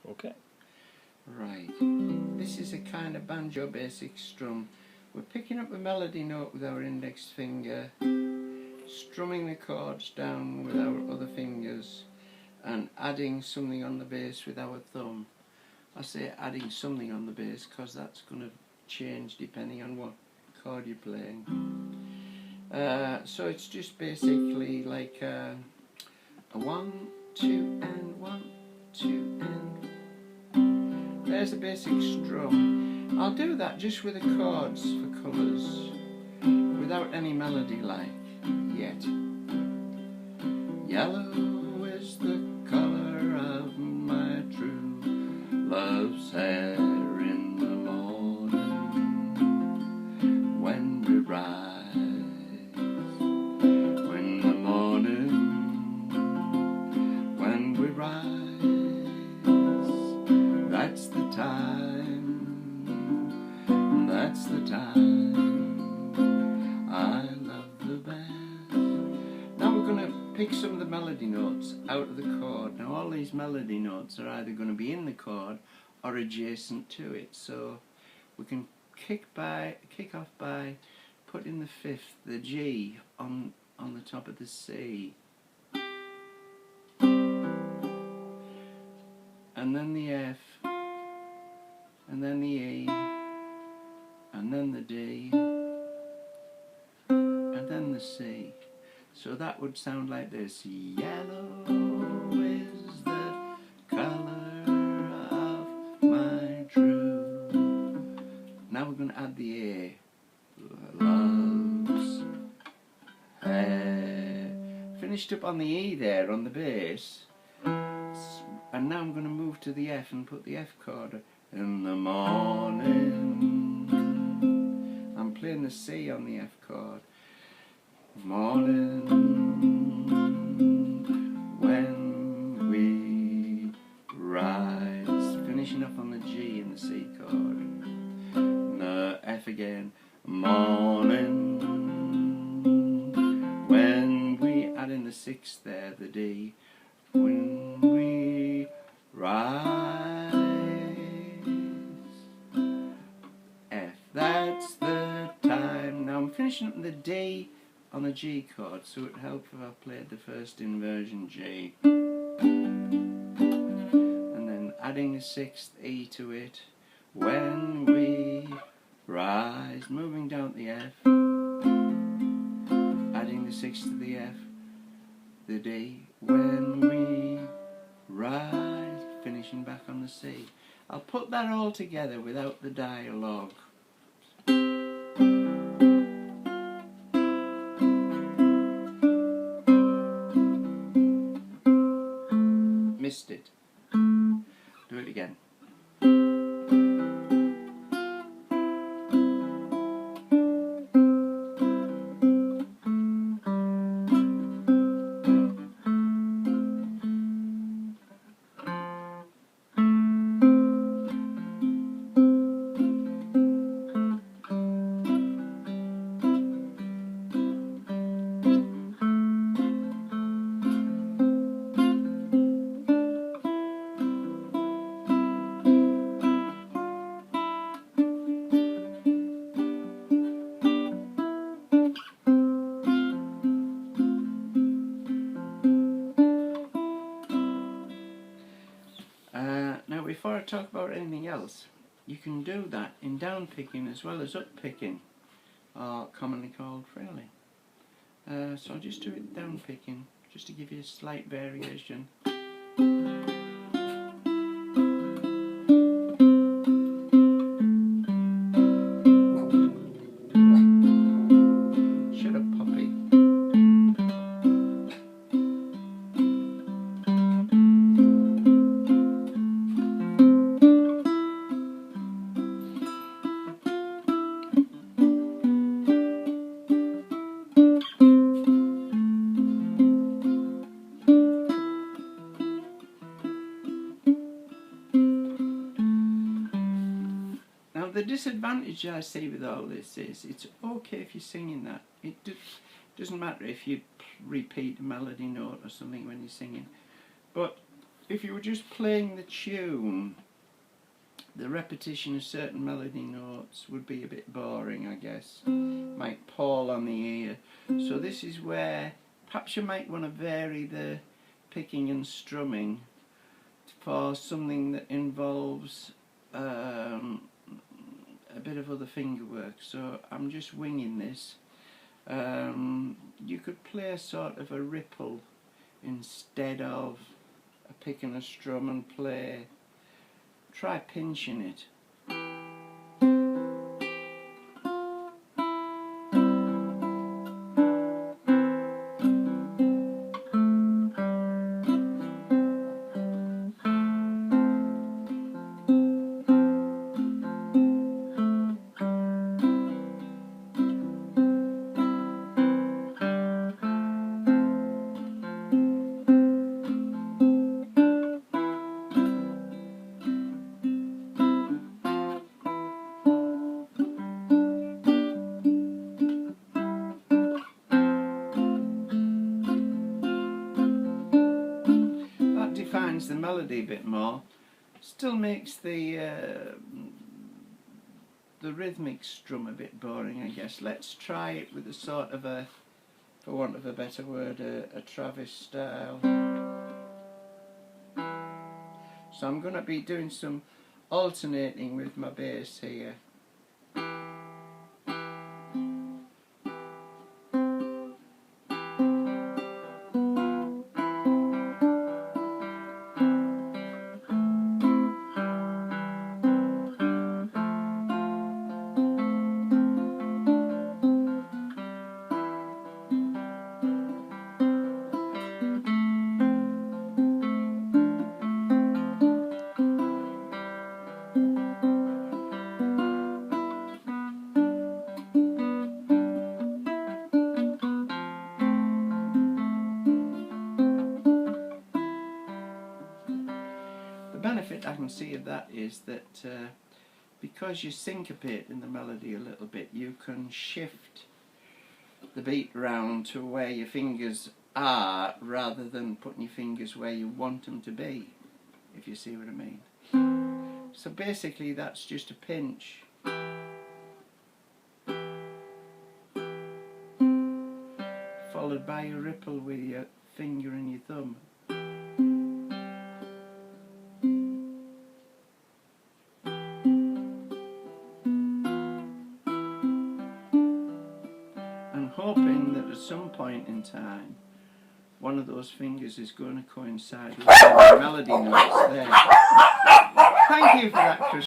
Okay. Right, this is a kind of banjo basic strum. We're picking up a melody note with our index finger, strumming the chords down with our other fingers, and adding something on the bass with our thumb. I say adding something on the bass because that's going to change depending on what chord you're playing. So it's just basically like a 1, 2 and 1, 2 and. There's a basic strum. I'll do that just with the chords for colours, without any melody like yet. Yellow is the colour of my true love's hair in the morning when we rise. When the morning, when we rise, that's the time, that's the time I love the best. Now we're going to pick some of the melody notes out of the chord. Now all these melody notes are either going to be in the chord or adjacent to it, so we can kick off by putting the fifth, the G, on the top of the C, and then the F, and then the E, and then the D, and then the C. So that would sound like this. Yellow is the colour of my true. Now we're going to add the A. Love's hair. Finished up on the E there on the bass. And now I'm going to move to the F and put the F chord. In the morning, I'm playing the C on the F chord. Morning, when we rise. Finishing up on the G and the C chord. And the F again. Morning, when we add in the sixth there, the D. When we rise. F, that's the time. Now I'm finishing up the D on the G chord, so it would help if I played the first inversion G. And then adding the sixth E to it. When we rise, moving down the F. Adding the sixth to the F, the D. When we rise, finishing back on the C. I'll put that all together without the dialogue. Missed it. Do it again. Now before I talk about anything else, you can do that in down picking as well as up picking, or commonly called frilling. So I'll just do it down picking, just to give you a slight variation. Shut up, puppy. The disadvantage I see with all this is it's okay if you're singing that. It doesn't matter if you repeat a melody note or something when you're singing. But if you were just playing the tune, the repetition of certain melody notes would be a bit boring, I guess. Might pall on the ear. So this is where perhaps you might want to vary the picking and strumming for something that involves a bit of other finger work. So I'm just winging this. You could play sort of a ripple instead of a pick and a strum and try pinching it. Defines the melody a bit more, still makes the rhythmic strum a bit boring, I guess. Let's try it with a sort of a, for want of a better word, a Travis style. So I'm going to be doing some alternating with my bass here. The benefit I can see of that is that because you syncopate in the melody a little bit, you can shift the beat round to where your fingers are rather than putting your fingers where you want them to be, if you see what I mean. So basically that's just a pinch. Followed by a ripple with your finger and your thumb. And hoping that at some point in time one of those fingers is going to coincide with the melody notes there. Thank you for that, Chris.